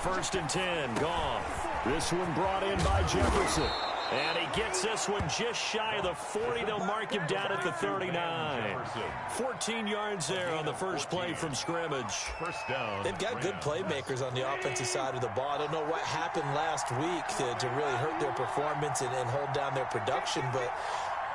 first and 10. Goff. This one brought in by Jefferson. And he gets this one just shy of the 40. They'll mark him down at the 39. 14 yards there on the first play from scrimmage. First down. They've got good playmakers on the offensive side of the ball. I don't know what happened last week to really hurt their performance and hold down their production, but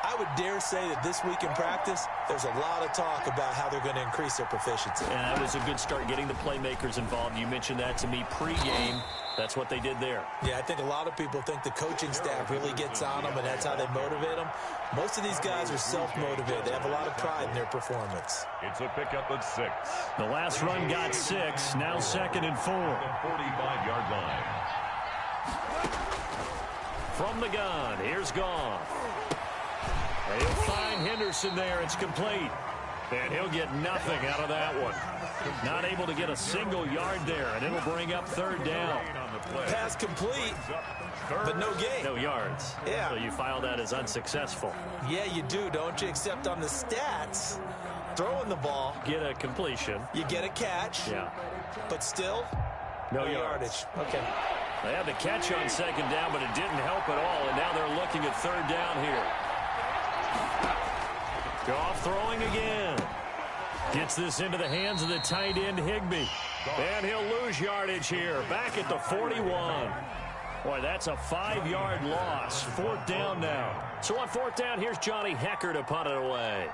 I would dare say that this week in practice, there's a lot of talk about how they're going to increase their proficiency. And that was a good start getting the playmakers involved. You mentioned that to me pregame. That's what they did there. Yeah, I think a lot of people think the coaching staff really gets on them, and that's how they motivate them. Most of these guys are self-motivated. They have a lot of pride in their performance. It's a pickup at 6. The last run got 6. Now 2nd and 4. The 45-yard line. From the gun, here's Goff. And he'll find Henderson there. It's complete. And he'll get nothing out of that one. Not able to get a single yard there, and it'll bring up 3rd down. Pass complete, but no gain. No yards. Yeah. So you file that as unsuccessful. Yeah, you do, don't you? Except on the stats, throwing the ball. Get a completion. You get a catch. Yeah. But still, no yardage. Okay. They had the catch on 2nd down, but it didn't help at all, and now they're looking at 3rd down here. Goff throwing again. Gets this into the hands of the tight end, Higbee. And he'll lose yardage here. Back at the 41. Boy, that's a 5-yard loss. 4th down now. So on 4th down, here's Johnny Hecker to punt it away.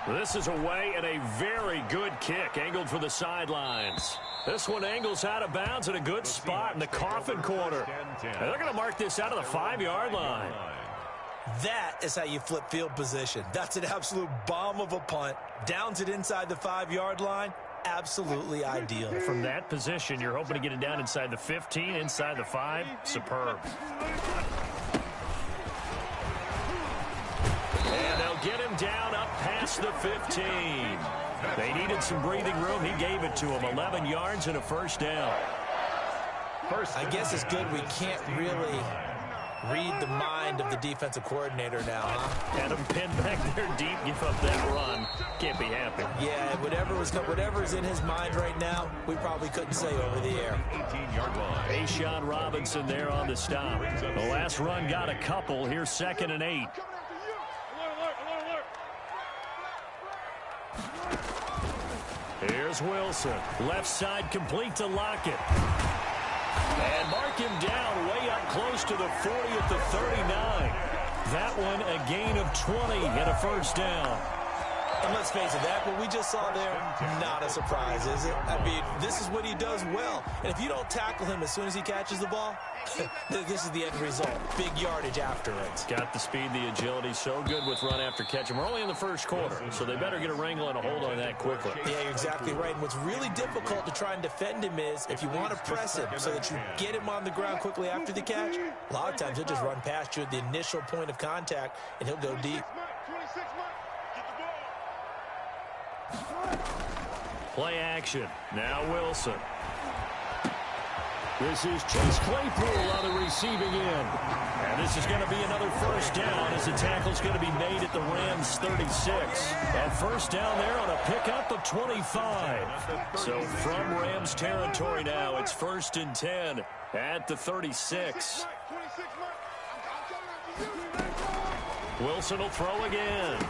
This is away and a very good kick, angled for the sidelines. This one angles out of bounds at a good spot in the coffin corner. And they're going to mark this out of the 5-yard line. That is how you flip field position. That's an absolute bomb of a punt. Downs it inside the 5-yard line. Absolutely ideal. From that position, you're hoping to get it down inside the 15, inside the 5. Superb. And they'll get him down up past the 15. They needed some breathing room. He gave it to him. 11 yards and a 1st down. I guess it's good we can't really read the mind of the defensive coordinator now, huh? Had him pinned back there deep, give up that run. Can't be happy. Yeah, whatever's in his mind right now, we probably couldn't say over the air. 18-yard line. A'Shawn Robinson there on the stop. The last run got a couple. Here's 2nd and 8. Here's Wilson. Left side complete to Lockett. And mark him down way up close to the 40 at the 39. That one a gain of 20 and a 1st down. And let's face it, that what we just saw there, not a surprise, is it? I mean, this is what he does well. And if you don't tackle him as soon as he catches the ball, this is the end result. Big yardage after it. Got the speed, the agility, so good with run after catch. And we're only in the 1st quarter, so they better get a wrangle and a hold on that quickly. Yeah, you're exactly right. And what's really difficult to try and defend him is if you want to press him so that you get him on the ground quickly after the catch, a lot of times he'll just run past you at the initial point of contact, and he'll go deep. Play action. Now Wilson. This is Chase Claypool on the receiving end. And this is going to be another 1st down as the tackle's going to be made at the Rams 36. And 1st down there on a pickup of 25. So from Rams territory now, it's 1st and 10 at the 36. Wilson will throw again.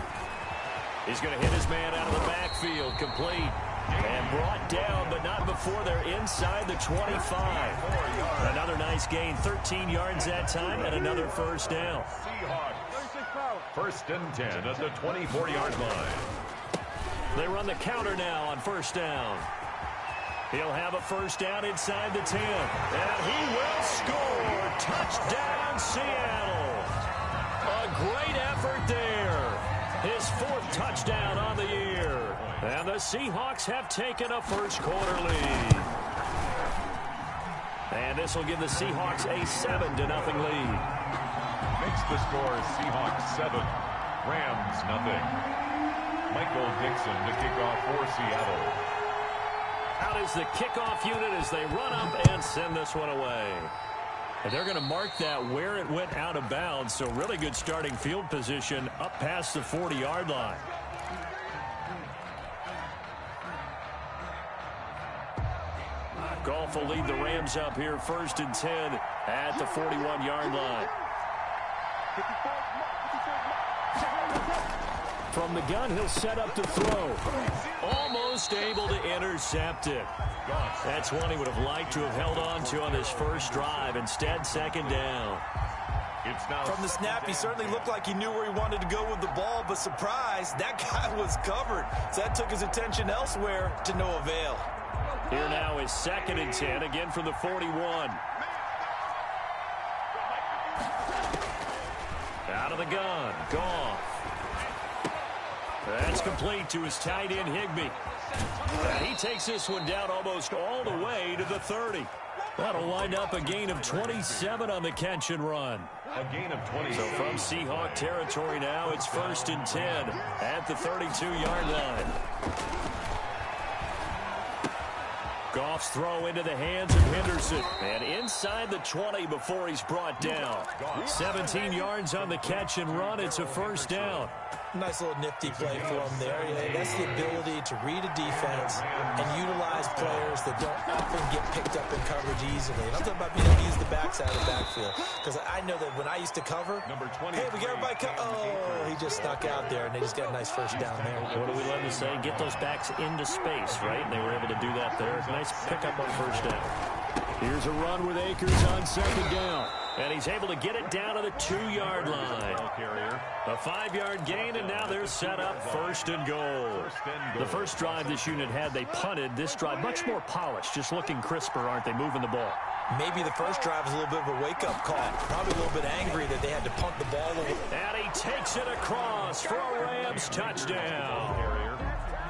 He's going to hit his man out of the backfield, complete. And brought down, but not before they're inside the 25. Another nice gain, 13 yards that time, and another 1st down. Seahawks. 1st and 10 at the 24-yard line. They run the counter now on 1st down. He'll have a 1st down inside the 10. And he will score. Touchdown, Seattle. A great effort there. His 4th touchdown on the year. And the Seahawks have taken a 1st quarter lead. And this will give the Seahawks a 7-0 lead. Makes the score Seahawks 7, Rams 0. Michael Dixon to kick off for Seattle. Out is the kickoff unit as they run up and send this one away. And they're going to mark that where it went out of bounds. So really good starting field position up past the 40-yard line. Goff will lead the Rams up here 1st and 10 at the 41-yard line. From the gun, he'll set up to throw. Almost able to intercept it. That's one he would have liked to have held on to on his first drive. Instead, 2nd down. From the snap, he certainly looked like he knew where he wanted to go with the ball, but surprise, that guy was covered. So that took his attention elsewhere to no avail. Here now is 2nd and 10, again from the 41. Out of the gun, Goff. That's complete to his tight end, Higbee. And he takes this one down almost all the way to the 30. That'll wind up a gain of 27 on the catch and run. A gain of 27. So from Seahawk territory now, it's 1st and 10 at the 32-yard line. Goff's throw into the hands of Henderson. And inside the 20 before he's brought down. 17 yards on the catch and run. It's a 1st down. Nice little nifty play for him there. Yeah, that's the ability to read a defense and utilize players that don't often get picked up in coverage easily. And I'm talking about being able to use the backside of the backfield. Because I know that when I used to cover, hey, we got everybody oh, he just snuck out there, and they just got a nice 1st down there. What do we love to say? Get those backs into space, right? And they were able to do that there. Nice pickup on 1st down. Here's a run with Akers on 2nd down. And he's able to get it down to the 2-yard line. A 5-yard gain, and now they're set up 1st and goal. The first drive this unit had, they punted. This drive, much more polished, just looking crisper, aren't they, moving the ball? Maybe the first drive was a little bit of a wake-up call. Probably a little bit angry that they had to punt the ball. And he takes it across for a Rams touchdown.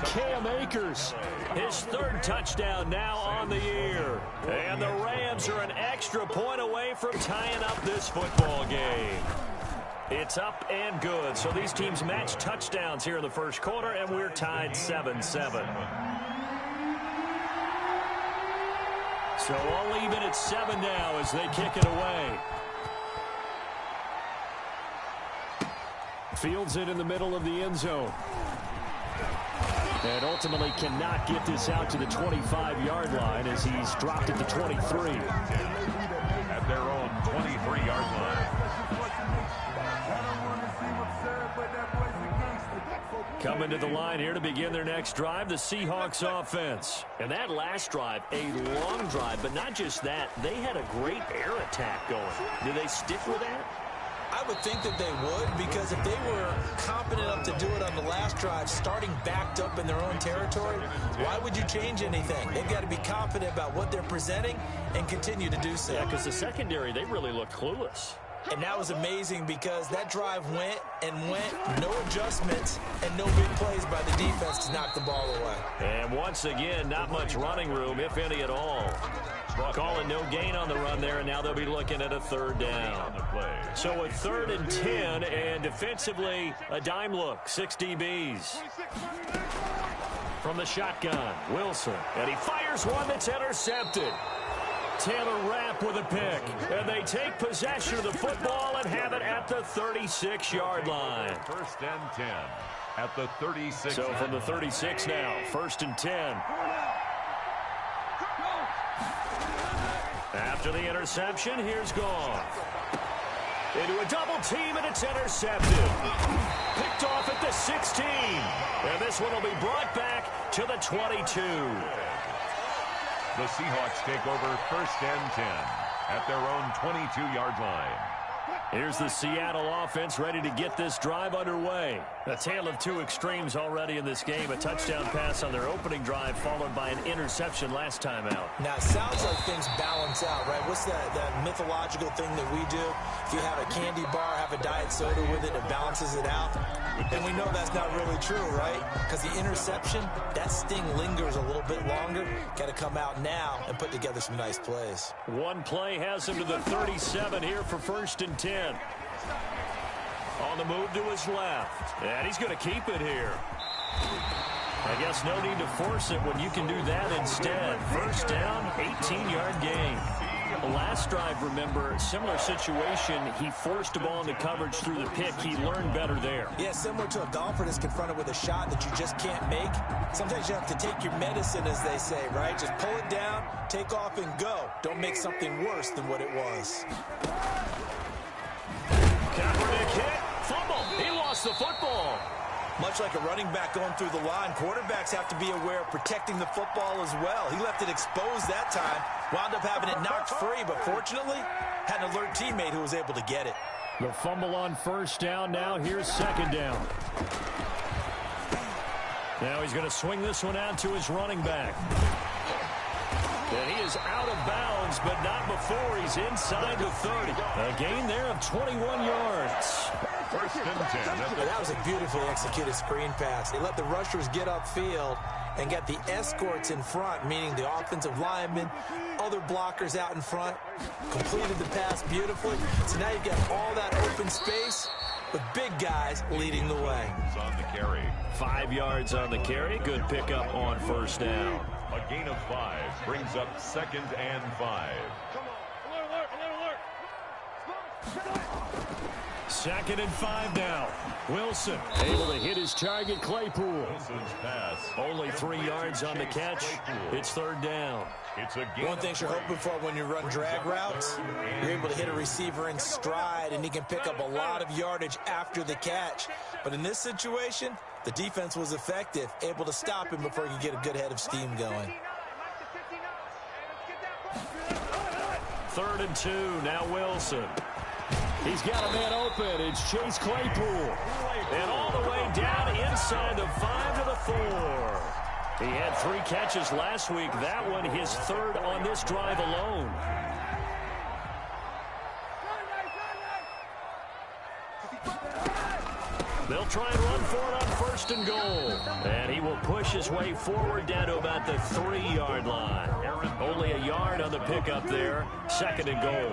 Cam Akers, his 3rd touchdown now on the year. And the Rams are an extra point away from tying up this football game. It's up and good. So these teams match touchdowns here in the first quarter, and we're tied 7-7. So all even at 7 now as they kick it away. Fields it in the middle of the end zone. And ultimately cannot get this out to the 25-yard line as he's dropped it to 23. At their own 23-yard line. Coming to the line here to begin their next drive, the Seahawks offense. And that last drive, a long drive, but not just that. They had a great air attack going. Do they stick with that? I would think that they would, because if they were competent enough to do it on the last drive, starting backed up in their own territory, why would you change anything? They've got to be confident about what they're presenting and continue to do so. Yeah, because the secondary, they really looked clueless. And that was amazing because that drive went and went, no adjustments, and no big plays by the defense to knock the ball away. And once again, not much running room, if any at all. Calling no gain on the run there, and now they'll be looking at a 3rd down. So a 3rd and 10, and defensively, a dime look, 6 DBs. From the shotgun, Wilson, and he fires one that's intercepted. Taylor Rapp with a pick, and they take possession of the football and have it at the 36-yard line. 1st and 10 at the 36. So from the 36 now, 1st and 10. After the interception, here's Goff. Into a double team, and it's intercepted. Picked off at the 16. And this one will be brought back to the 22. The Seahawks take over 1st and 10 at their own 22-yard line. Here's the Seattle offense ready to get this drive underway. A tale of 2 extremes already in this game. A touchdown pass on their opening drive followed by an interception last time out. Now, it sounds like things balance out, right? What's that mythological thing that we do? If you have a candy bar, have a diet soda with it, it balances it out. And we know that's not really true, right? Because the interception, that sting lingers a little bit longer. Got to come out now and put together some nice plays. One play has him to the 37 here for 1st and 10. On the move to his left. And he's going to keep it here. I guess no need to force it when you can do that instead. 1st down, 18-yard gain. Last drive, remember, similar situation. He forced a ball into coverage through the pick. He learned better there. Yeah, similar to a golfer that's confronted with a shot that you just can't make. Sometimes you have to take your medicine, as they say, right? Just pull it down, take off, and go. Don't make something worse than what it was. Kaepernick hit. Fumble. He lost the football. Much like a running back going through the line, quarterbacks have to be aware of protecting the football as well. He left it exposed that time, wound up having it knocked free, but fortunately, had an alert teammate who was able to get it. The fumble on first down. Now here's second down. Now he's going to swing this one out to his running back. And he is out of bounds, but not before he's inside the 30. A gain there of 21 yards. First and 10. That was a beautifully executed screen pass. They let the rushers get upfield and get the escorts in front, meaning the offensive linemen, other blockers out in front, completed the pass beautifully. So now you've got all that open space with big guys leading the way. On the carry. 5 yards on the carry. Good pickup on first down. A gain of 5 brings up 2nd and 5. Come on. Alert. 2nd and 5 now. Wilson able to hit his target, Claypool. Wilson's pass. Only 3 yards on the catch. It's third down. It's a gain. One thing you're hoping for when you run drag routes, you're able to hit a receiver in stride, and he can pick up a lot of yardage after the catch. But in this situation, the defense was effective, able to stop him before he could get a good head of steam going. 3rd and 2. Now Wilson. He's got a man open. It's Chase Claypool. And all the way down inside the 5 to the 4. He had 3 catches last week. That one his 3rd on this drive alone. They'll try and run for it on 1st and goal. And he will push his way forward down to about the 3-yard line. Only a yard on the pickup there. 2nd and goal.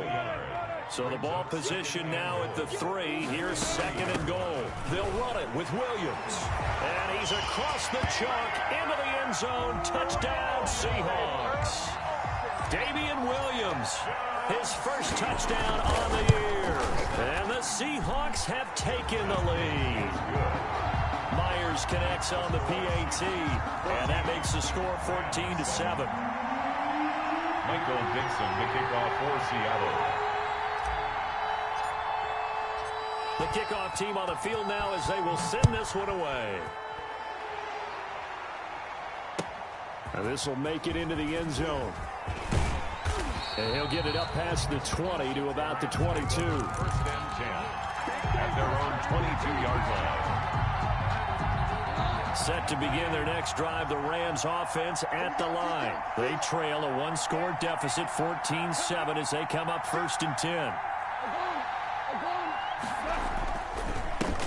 So the ball position now at the 3. Here's 2nd and goal. They'll run it with Williams. And he's across the chalk into the end zone. Touchdown, Seahawks. Damian Williams, his first touchdown on the year. And the Seahawks have taken the lead. Myers connects on the PAT. And that makes the score 14-7. Michael Dixon to kick off for Seattle. The kickoff team on the field now as they will send this one away. And this will make it into the end zone. And he'll get it up past the 20 to about the 22. 1st and 10 at their own 22-yard line. Set to begin their next drive, the Rams offense at the line. They trail a 1-score deficit, 14-7 as they come up 1st and 10.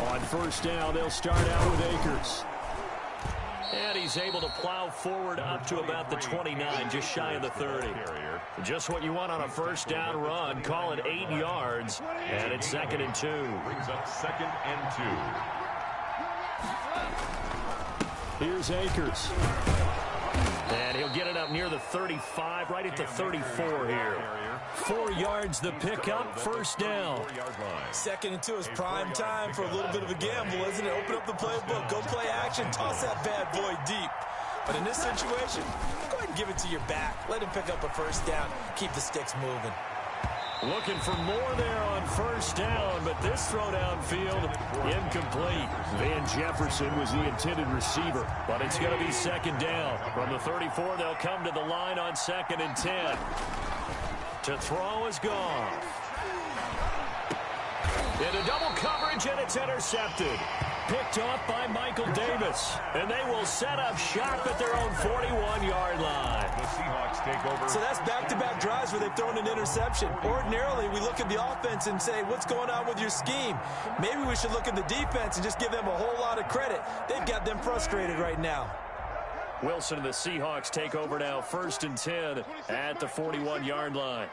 On 1st down, they'll start out with Akers. And he's able to plow forward up to about the 29, just shy of the 30. Just what you want on a 1st down run. Call it 8 yards. And it's 2nd and 2. Brings up 2nd and 2. Here's Akers. And he'll get it up near the 35, right at the 34 here. 4 yards the pickup, 1st down. 2nd and 2 is prime time for a little bit of a gamble, isn't it? Open up the playbook, go play action, toss that bad boy deep. But in this situation, go ahead and give it to your back. Let him pick up a 1st down, keep the sticks moving. Looking for more there on 1st down, but this throw downfield incomplete. Van Jefferson was the intended receiver, but it's going to be 2nd down. From the 34, they'll come to the line on 2nd and 10. To throw is Goff. Into double coverage, and it's intercepted. Picked off by Michael Davis. And they will set up shop at their own 41-yard line. The Seahawks take over. So that's back-to-back drives where they've thrown an interception. Ordinarily, we look at the offense and say, what's going on with your scheme? Maybe we should look at the defense and just give them a whole lot of credit. They've got them frustrated right now. Wilson and the Seahawks take over now, 1st and 10 at the 41-yard line.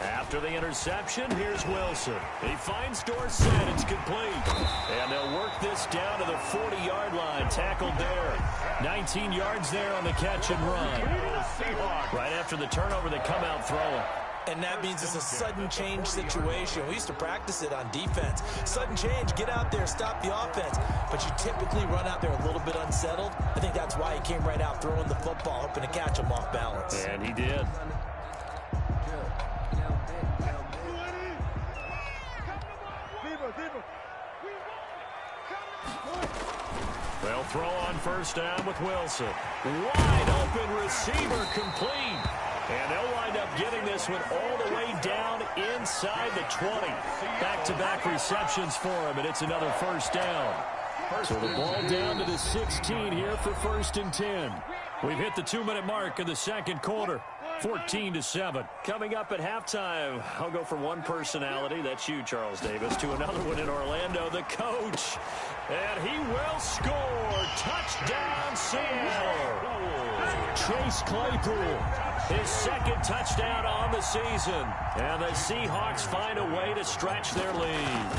After the interception, here's Wilson. He finds Dorsett. It's complete. And they'll work this down to the 40-yard line. Tackled there. 19 yards there on the catch and run. Right after the turnover, they come out throwing. And that means it's a sudden change situation. We used to practice it on defense. Sudden change, get out there, stop the offense. But you typically run out there a little bit unsettled. I think that's why he came right out throwing the football, hoping to catch him off balance. And he did. They'll throw on first down with Wilson. Wide open receiver complete. And they'll wind up getting this one all the way down inside the 20. Back-to-back receptions for him, and it's another first down. So the ball down to the 16 here for 1st and 10. We've hit the 2-minute mark in the second quarter. 14-7. Coming up at halftime, I'll go from one personality, that's you, Charles Davis, to another one in Orlando, the coach. And he will score. Touchdown, Seattle. Chase Claypool, his second touchdown on the season. And the Seahawks find a way to stretch their lead.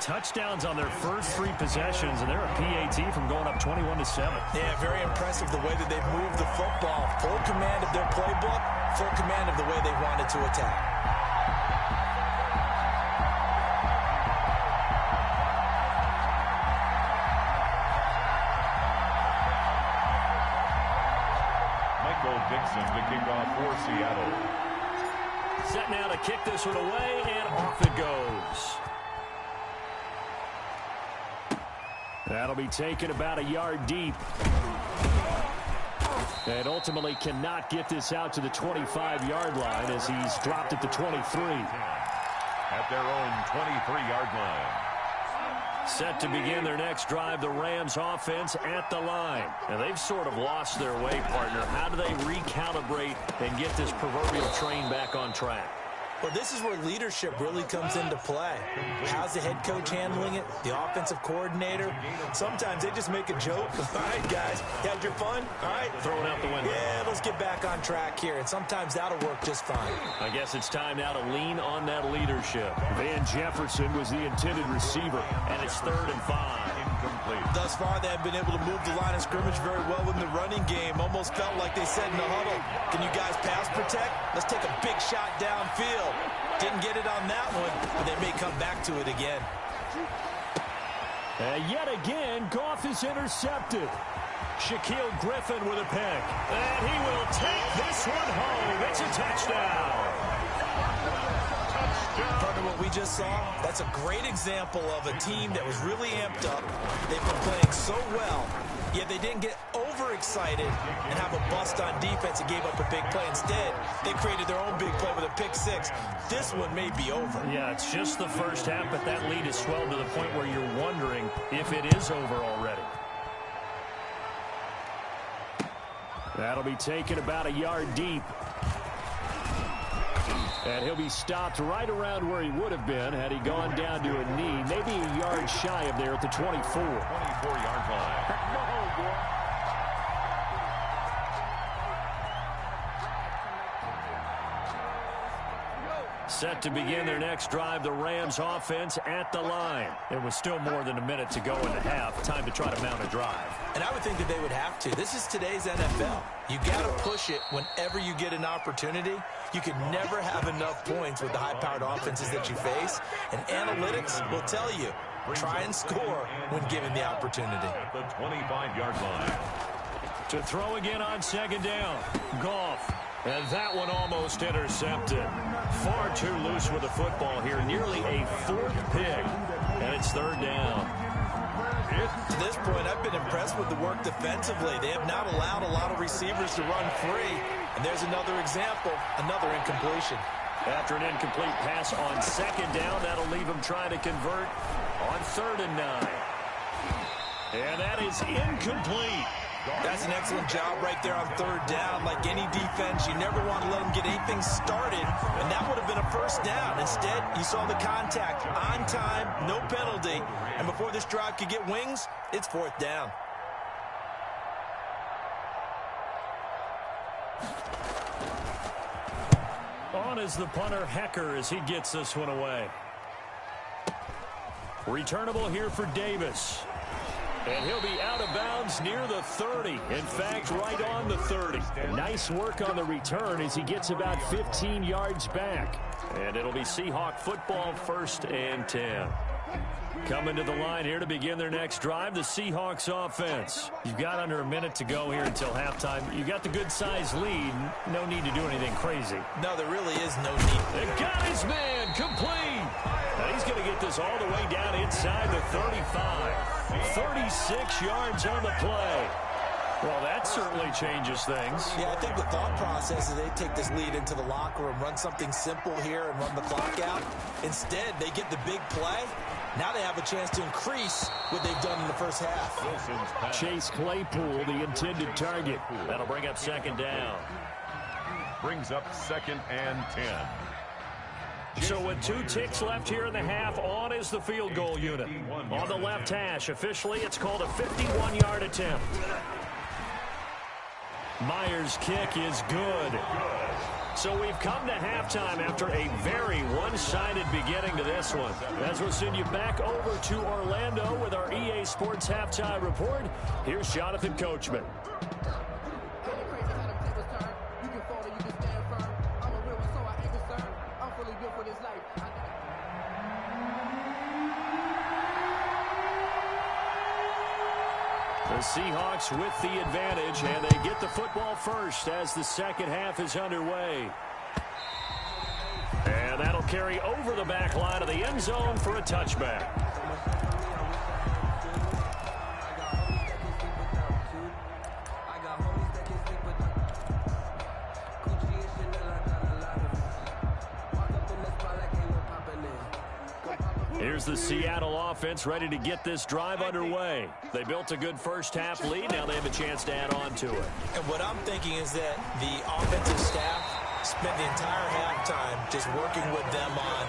Touchdowns on their first 3 possessions, and they're a PAT from going up 21-7. Yeah, very impressive the way that they've moved the football. Full command of their playbook, full command of the way they wanted to attack. Dixon to kick off for Seattle. Set now to kick this one away, and off it goes. That'll be taken about a yard deep. And ultimately cannot get this out to the 25-yard line as he's dropped at the 23. At their own 23-yard line. Set to begin their next drive, the Rams offense at the line. And they've sort of lost their way, partner. How do they recalibrate and get this proverbial train back on track? Well, this is where leadership really comes into play. How's the head coach handling it? The offensive coordinator? Sometimes they just make a joke. All right, guys, you had your fun? All right. Throw it out the window. Yeah, let's get back on track here. And sometimes that'll work just fine. I guess it's time now to lean on that leadership. Van Jefferson was the intended receiver, and it's 3rd and 5. Incomplete. Thus far, they have been able to move the line of scrimmage very well in the running game. Almost felt like they said in the huddle, can you guys pass protect? Let's take a big shot downfield. Didn't get it on that one, but they may come back to it again. And yet again, Goff is intercepted. Shaquille Griffin with a pick. And he will take this one home. It's a touchdown. Partner, what we just saw, that's a great example of a team that was really amped up. They've been playing so well, yet they didn't get overexcited and have a bust on defense and gave up a big play. Instead, they created their own big play with a pick 6. This one may be over. Yeah, it's just the first half, but that lead has swelled to the point where you're wondering if it is over already. That'll be taken about a yard deep. And he'll be stopped right around where he would have been had he gone down to a knee, maybe a yard shy of there at the 24. 24-yard line. Set to begin their next drive, the Rams offense at the line. There was still more than a minute to go in the half. Time to try to mount a drive. And I would think that they would have to. This is today's NFL. You got to push it whenever you get an opportunity. You can never have enough points with the high-powered offenses that you face. And analytics will tell you, try and score when given the opportunity. At the 25-yard line. To throw again on 2nd down. Goff. And that one almost intercepted. Far too loose with the football here. Nearly a 4th pick. And it's 3rd down. To this point, I've been impressed with the work defensively. They have not allowed a lot of receivers to run free. And there's another example, another incompletion. After an incomplete pass on 2nd down, that'll leave them trying to convert on 3rd and 9. And that is incomplete. That's an excellent job right there on 3rd down. Like any defense, you never want to let them get anything started, and that would have been a 1st down. Instead, you saw the contact on time, no penalty, and before this drive could get wings, it's 4th down. down is the punter Hecker as he gets this one away. Returnable here for Davis. And he'll be out of bounds near the 30. In fact, right on the 30. Nice work on the return as he gets about 15 yards back. And it'll be Seahawk football, 1st and 10. Coming to the line here to begin their next drive, the Seahawks offense. You've got under a minute to go here until halftime. You got the good-sized lead. No need to do anything crazy. No, there really is no need. They got his man complete. Now he's going to get this all the way down inside the 35. 36 yards on the play. Well, that certainly changes things. Yeah, I think the thought process is they take this lead into the locker room, run something simple here and run the clock out. Instead, they get the big play. Now they have a chance to increase what they've done in the first half. Chase Claypool, the intended target. That'll bring up 2nd down. Brings up 2nd and 10. So with 2 ticks left here in the half, on is the field goal unit. On the left hash, officially it's called a 51-yard attempt. Myers' kick is good. So we've come to halftime after a very one-sided beginning to this one. As we'll send you back over to Orlando with our EA Sports Halftime Report, here's Jonathan Coachman. The Seahawks with the advantage, and they get the football first as the second half is underway. And that'll carry over the back line of the end zone for a touchback. Here's the Seattle offense ready to get this drive underway. They built a good first half lead. Now they have a chance to add on to it. And what I'm thinking is that the offensive staff spent the entire halftime just working with them on,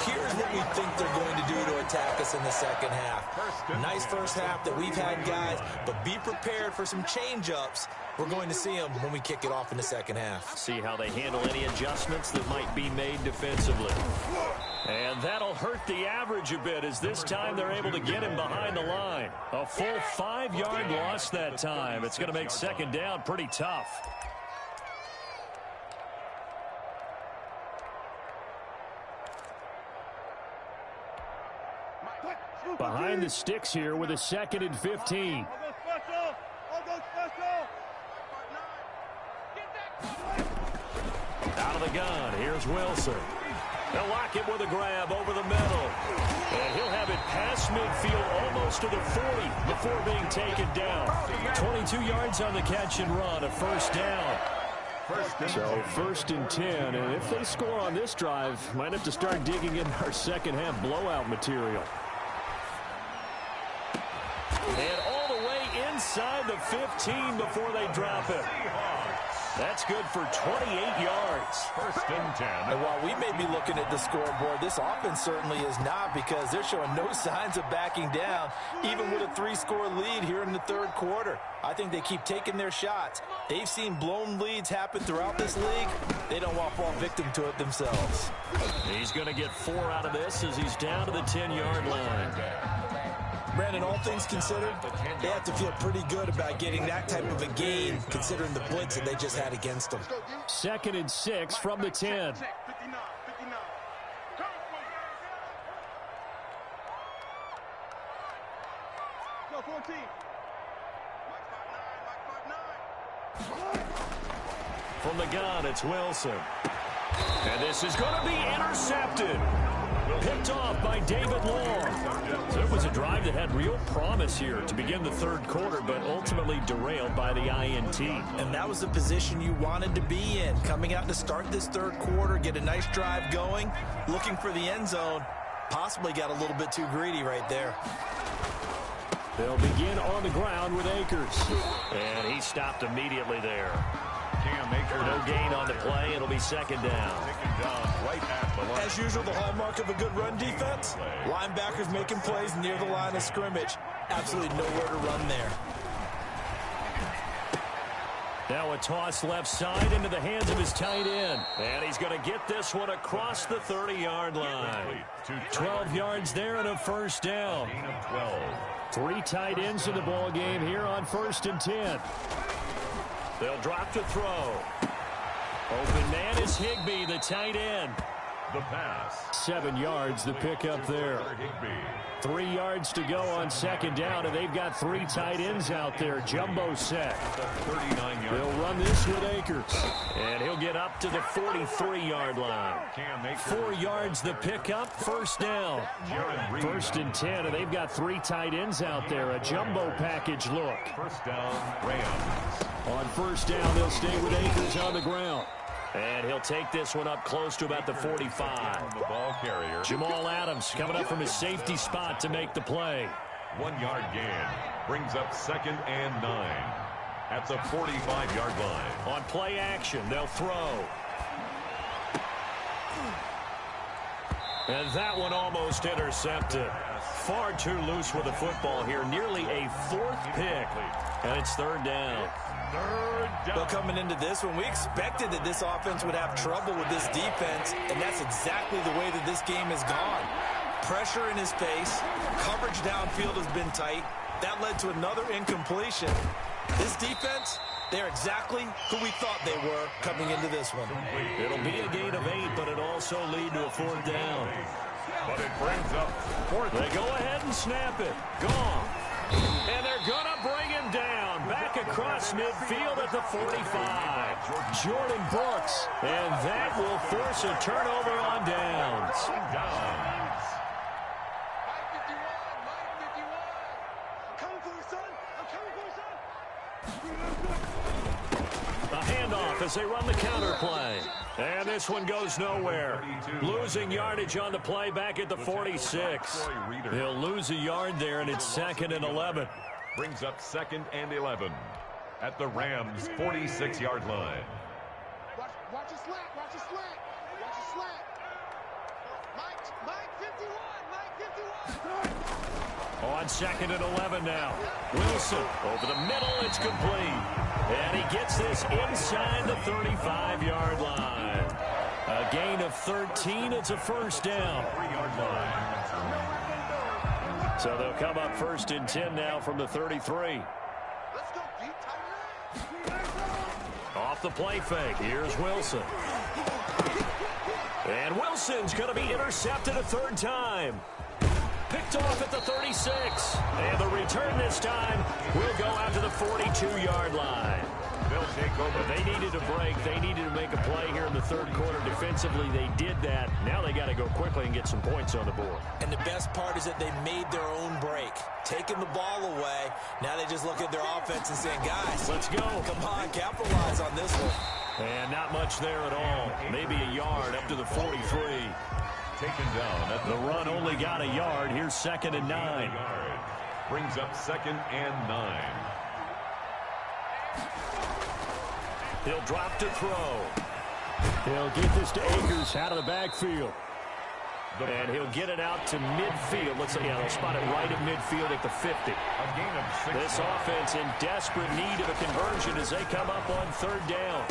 here's what we think they're going to do to attack us in the second half. Nice first half that we've had, guys, but be prepared for some change-ups. We're going to see them when we kick it off in the second half. See how they handle any adjustments that might be made defensively. And that'll hurt the average a bit as this time they're able to get him behind the line. A full 5-yard loss that time. It's going to make 2nd down pretty tough. Behind the sticks here with a 2nd and 15. Out of the gun, here's Wilson. They'll lock him with a grab over the middle. And he'll have it past midfield almost to the 40 before being taken down. 22 yards on the catch and run, a 1st down. So 1st and 10, and if they score on this drive, might have to start digging in our second half blowout material. And all the way inside the 15 before they drop it. That's good for 28 yards. 1st and 10. And while we may be looking at the scoreboard, this offense certainly is not, because they're showing no signs of backing down, even with a 3-score lead here in the 3rd quarter. I think they keep taking their shots. They've seen blown leads happen throughout this league. They don't want to fall victim to it themselves. He's going to get 4 out of this as he's down to the 10-yard line. Brandon, all things considered, they have to feel pretty good about getting that type of a gain, considering the blitz that they just had against them. 2nd and 6 from the 10. From the gun, it's Wilson. And this is going to be intercepted. Picked off by David Long. So it was a drive that had real promise here to begin the 3rd quarter, but ultimately derailed by the INT. And that was the position you wanted to be in. Coming out to start this 3rd quarter, get a nice drive going, looking for the end zone. Possibly got a little bit too greedy right there. They'll begin on the ground with Akers. And he stopped immediately there. No gain on the play. It'll be 2nd down. As usual, the hallmark of a good run defense, linebackers making plays near the line of scrimmage. Absolutely nowhere to run there. Now a toss left side into the hands of his tight end. And he's going to get this one across the 30-yard line. 12 yards there and a first down. 3 tight ends in the ball game here on 1st and 10. They'll drop to throw. Open man is Higbee, the tight end. The pass. 7 yards, the pickup there. 3 yards to go on 2nd down, and they've got 3 tight ends out there. Jumbo set. 39-yard. They'll run this with Akers. And he'll get up to the 43-yard line. 4 yards, the pickup, first down. 1st and 10, and they've got 3 tight ends out there. A jumbo package look. First down, Rams. On 1st down, they'll stay with Akers on the ground. And he'll take this one up close to about the 45. The ball carrier. Jamal Adams coming up from his safety spot to make the play. 1-yard gain. Brings up 2nd and 9. At the 45-yard line. On play action, they'll throw. And that one almost intercepted. Far too loose with the football here. Nearly a 4th pick. And it's 3rd down. But coming into this one, we expected that this offense would have trouble with this defense, and that's exactly the way that this game has gone. Pressure in his face, coverage downfield has been tight. That led to another incompletion. This defense, they're exactly who we thought they were coming into this one. It'll be a gain of 8, but it also lead to a 4th down. But it brings up 4th. They go ahead and snap it. Gone. And they're going to bring him down. Back across midfield at the 45. Jordan Brooks. And that will force a turnover on downs. A handoff as they run the counter play. And this one goes nowhere. Losing yardage on the play back at the 46. He'll lose a yard there, and it's 2nd and 11. Brings up 2nd and 11. At the Rams' 46-yard line. Watch a slant. Watch a slant. Watch a slant. Mike 51. Mike 51. On 2nd and 11 now. Wilson over the middle. It's complete. And he gets this inside the 35-yard line. A gain of 13. It's a first down. 3-yard line. So they'll come up 1st and 10 now from the 33. Let's go deep, tight end. Off the play fake. Here's Wilson. And Wilson's going to be intercepted a 3rd time. Picked off at the 36. And the return this time will go out to the 42-yard line. They'll take over. They needed a break. They needed to make a play here in the 3rd quarter. Defensively, they did that. Now they got to go quickly and get some points on the board. And the best part is that they made their own break. Taking the ball away. Now they just look at their offense and saying, guys, let's go. Come on, capitalize on this one. And not much there at all. Maybe a yard up to the 43. Taken down. At the run only got a yard. Here's 2nd and 9. Brings up 2nd and 9. He'll drop to throw. He'll get this to Akers out of the backfield. And he'll get it out to midfield. Looks like, they'll spot it right at midfield at the 50. A gain of 6. This offense in desperate need of a conversion as they come up on 3rd down.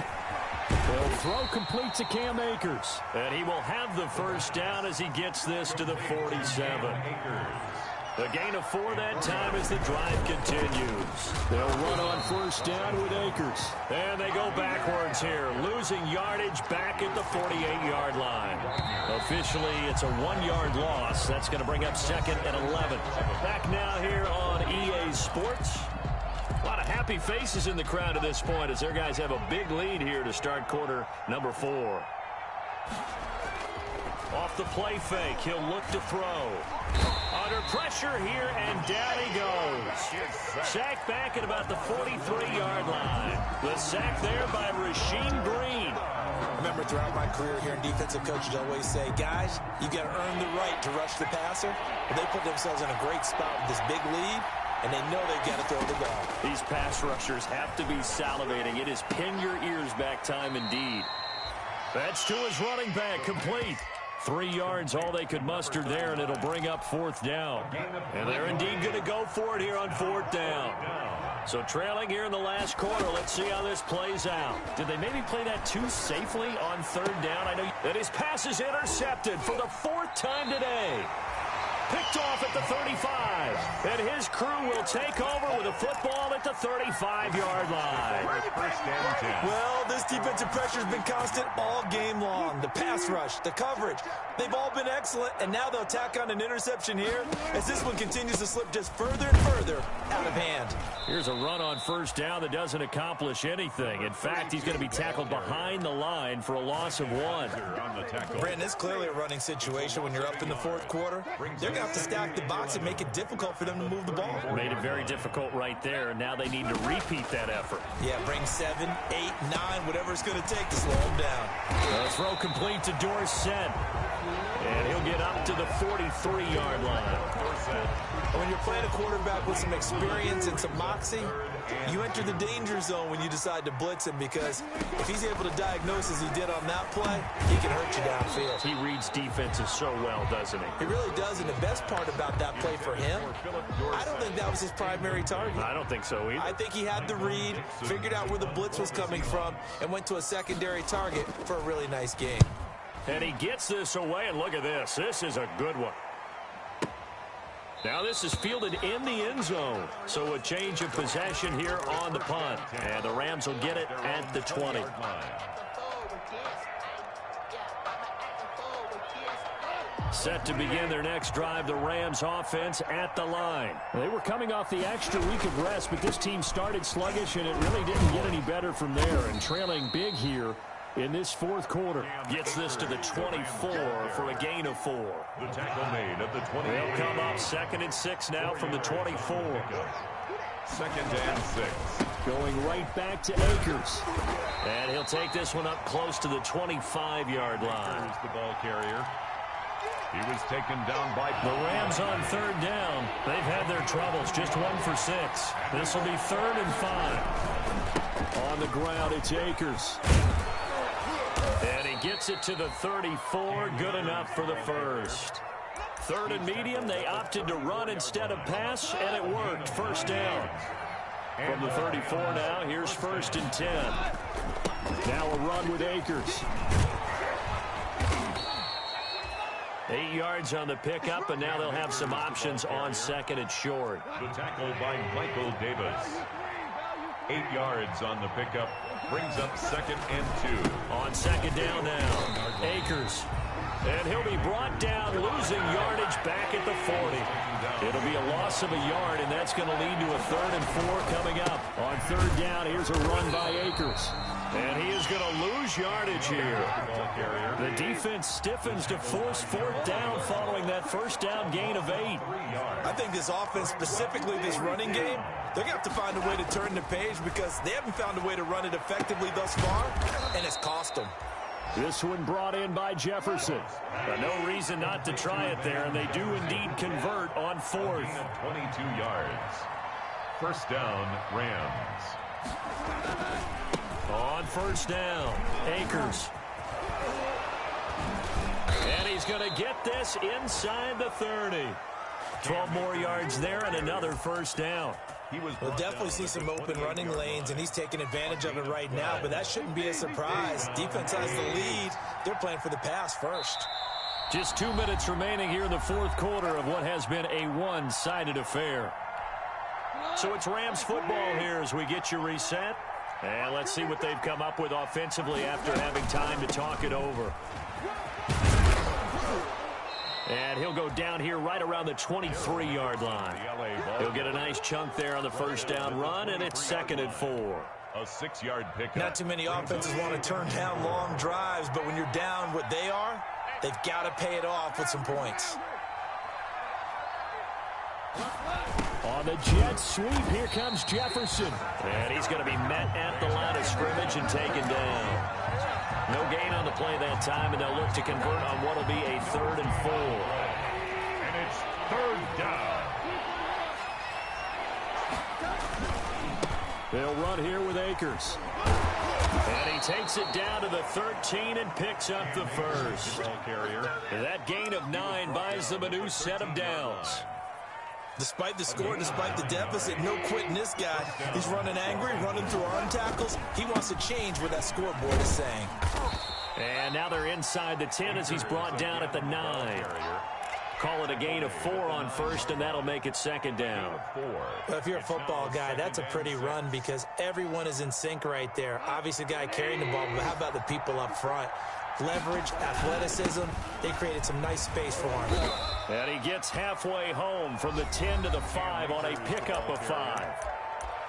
They'll throw complete to Cam Akers. And he will have the first down as he gets this to the 47. A gain of 4 that time as the drive continues. They'll run on 1st down with Akers. And they go backwards here, losing yardage back at the 48-yard line. Officially, it's a 1-yard loss. That's going to bring up 2nd and 11. Back now here on EA Sports. A lot of happy faces in the crowd at this point as their guys have a big lead here to start quarter number 4. Off the play fake, he'll look to throw. Under pressure here, and down he goes. Sacked back at about the 43-yard line. The sack there by Rasheem Green. I remember throughout my career here in defensive coaches always say, guys, you got to earn the right to rush the passer. But they put themselves in a great spot with this big lead, and they know they've got to throw the ball. These pass rushers have to be salivating. It is pin your ears back time indeed. That's to his running back, complete. 3 yards, all they could muster there, and it'll bring up 4th down. And they're indeed going to go for it here on 4th down. So trailing here in the last quarter. Let's see how this plays out. Did they maybe play that too safely on third down? I know that his pass is intercepted for the 4th time today. Picked off at the 35. And his crew will take over with a football at the 35-yard line. First and 10. Well, this defensive pressure has been constant all game long. The pass rush, the coverage, they've all been excellent, and now they'll tack on an interception here as this one continues to slip just further and further out of hand. Here's a run on first down that doesn't accomplish anything. In fact, he's going to be tackled behind the line for a loss of 1. Brandon, it's clearly a running situation when you're up in the 4th quarter. They're going to have to stack the box and make it difficult for them to move the ball. Made it very difficult right there, and now they need to repeat that effort. Yeah, bring 7, 8, 9, whatever it's going to take to slow them down. The throw complete to Dorsett. And he'll get up to the 43-yard line. When you're playing a quarterback with some experience and some moxie, you enter the danger zone when you decide to blitz him, because if he's able to diagnose as he did on that play, he can hurt you downfield. He reads defenses so well, doesn't he? He really does, and the best part about that play for him, I don't think that was his primary target. I don't think so either. I think he had the read, figured out where the blitz was coming from, and went to a secondary target for a really nice game. And he gets this away, and look at this. This is a good one. Now this is fielded in the end zone. So a change of possession here on the punt. And the Rams will get it at the 20. Set to begin their next drive, the Rams offense at the line. They were coming off the extra week of rest, but this team started sluggish, and it really didn't get any better from there. And trailing big here in this 4th quarter. Gets this to the 24 for a gain of 4. The tackle made at the 20. They'll come up 2nd and 6 now from the 24. 2nd and 6. Going right back to Akers. And he'll take this one up close to the 25-yard line. Here's the ball carrier. He was taken down by the Rams on 3rd down. They've had their troubles, just 1 for 6. This will be 3rd and 5. On the ground, it's Akers. And he gets it to the 34, good enough for the first. 3rd and medium, they opted to run instead of pass, and it worked. First down. From the 34 now, here's 1st and 10. Now a run with Akers. 8 yards on the pickup, and now they'll have some options on 2nd and short. The tackle by Michael Davis. 8 yards on the pickup. Brings up 2nd and 2. On 2nd down now, Akers. And he'll be brought down, losing yardage back at the 40. It'll be a loss of a yard, and that's going to lead to a 3rd and 4 coming up. On 3rd down, here's a run by Akers. And he is going to lose yardage here. The defense stiffens to force 4th down following that first down gain of 8. I think this offense, specifically this running game, they're going to have to find a way to turn the page, because they haven't found a way to run it effectively thus far, and it's cost them. This one brought in by Jefferson. But no reason not to try it there, and they do indeed convert on 4th. 22 yards. First down, Rams. On 1st down, Akers. And he's going to get this inside the 30. 12 more yards there and another 1st down. We'll definitely see some open running lanes, and he's taking advantage of it right now, but that shouldn't be a surprise. Defense has the lead. They're playing for the pass first. Just 2 minutes remaining here in the 4th quarter of what has been a one-sided affair. So it's Rams football here as we get you reset. And let's see what they've come up with offensively after having time to talk it over. And he'll go down here right around the 23-yard line. He'll get a nice chunk there on the first down run, and it's 2nd and 4. A 6-yard pickup. Not too many offenses want to turn down long drives, but when you're down what they are, they've got to pay it off with some points. On the jet sweep, here comes Jefferson. And he's going to be met at the line of scrimmage and taken down. No gain on the play that time, and they'll look to convert on what will be a 3rd and 4. And it's 3rd down. They'll run here with Akers. And he takes it down to the 13 and picks up the first. Ball carrier. That gain of 9 buys them a new set of downs. Despite the score, despite the deficit, no quitting this guy. He's running angry, running through arm tackles. He wants to change what that scoreboard is saying. And now they're inside the 10 as he's brought down at the 9. Call it a gain of 4 on first, and that'll make it second down. Well, if you're a football guy, that's a pretty run because everyone is in sync right there. Obviously, the guy carrying the ball, but how about the people up front? Leverage, athleticism, they created some nice space for him. And he gets halfway home from the 10 to the 5 on a pickup of 5.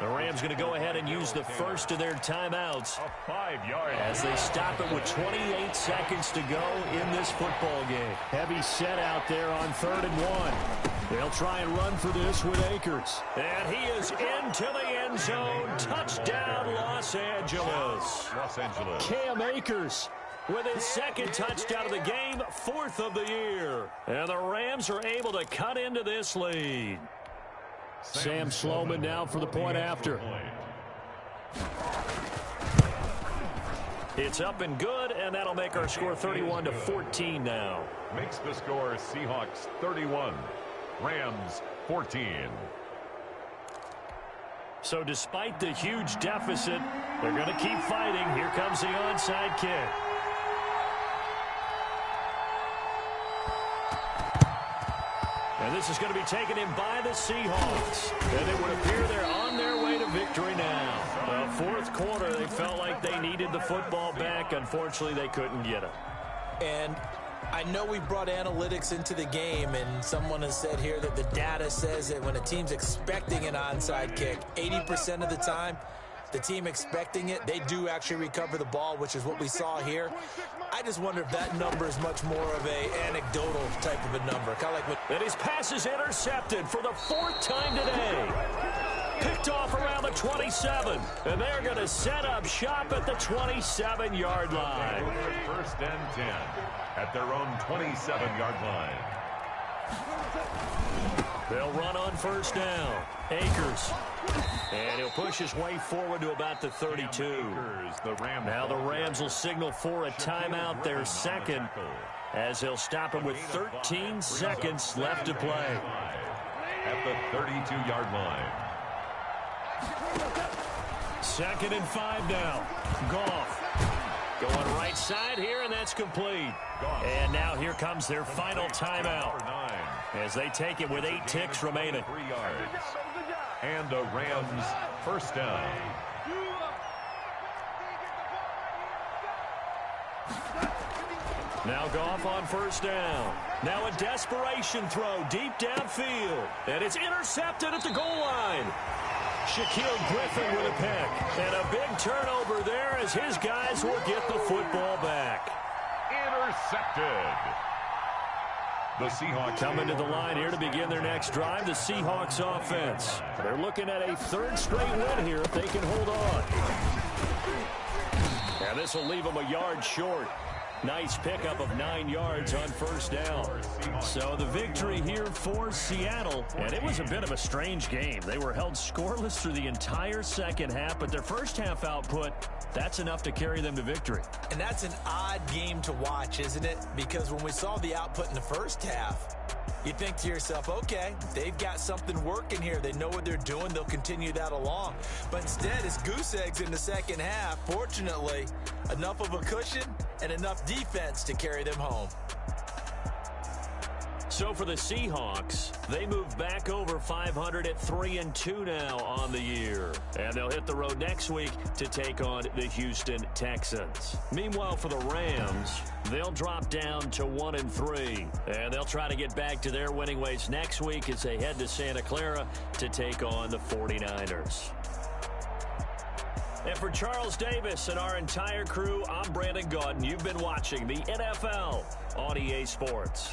The Rams going to go ahead and use the first of their timeouts as they stop it with 28 seconds to go in this football game. Heavy set out there on 3rd and 1. They'll try and run for this with Akers. And he is into the end zone. Touchdown, Los Angeles. Cam Akers with his second touchdown of the game, 4th of the year. And the Rams are able to cut into this lead. Sam Sloman now for the point after. It's up and good, and that'll make our score 31-14 now. Makes the score Seahawks 31, Rams 14. So despite the huge deficit, they're going to keep fighting. Here comes the onside kick. And this is going to be taken in by the Seahawks. And it would appear they're on their way to victory now. The 4th quarter, they felt like they needed the football back. Unfortunately, they couldn't get it. And I know we brought analytics into the game, and someone has said here that the data says that when a team's expecting an onside kick, 80% of the time, the team expecting it, they do actually recover the ball, which is what we saw here. I just wonder if that number is much more of a anecdotal type of a number. Kind of like when... And his pass is intercepted for the 4th time today. Picked off around the 27. And they're going to set up shop at the 27-yard line. 1st and 10 at their own 27-yard line. They'll run on 1st down. Akers. And he'll push his way forward to about the 32. Now the Rams will signal for a timeout, their second, as they'll stop him with 13 seconds left to play. At the 32-yard line. 2nd and 5 now. Goff going right side here, and that's complete. And now here comes their final timeout as they take it with 8 ticks remaining. 3 yards. And a Rams 1st down. Now Goff on 1st down. Now a desperation throw deep downfield. And it's intercepted at the goal line. Shaquille Griffin with a pick. And a big turnover there as his guys will get the football back. Intercepted. The Seahawks coming to the line here to begin their next drive. The Seahawks offense. They're looking at a 3rd straight win here if they can hold on. And this will leave them a yard short. Nice pickup of 9 yards on 1st down. So the victory here for Seattle. And it was a bit of a strange game. They were held scoreless through the entire second half, but their first half output, that's enough to carry them to victory. And that's an odd game to watch, isn't it? Because when we saw the output in the first half, you think to yourself, okay, they've got something working here. They know what they're doing. They'll continue that along. But instead, it's goose eggs in the second half. Fortunately, enough of a cushion and enough defense to carry them home. So for the Seahawks, they move back over 500 at 3-2 now on the year. And they'll hit the road next week to take on the Houston Texans. Meanwhile, for the Rams, they'll drop down to 1-3. And they'll try to get back to their winning ways next week as they head to Santa Clara to take on the 49ers. And for Charles Davis and our entire crew, I'm Brandon Gaudin. You've been watching the NFL on EA Sports.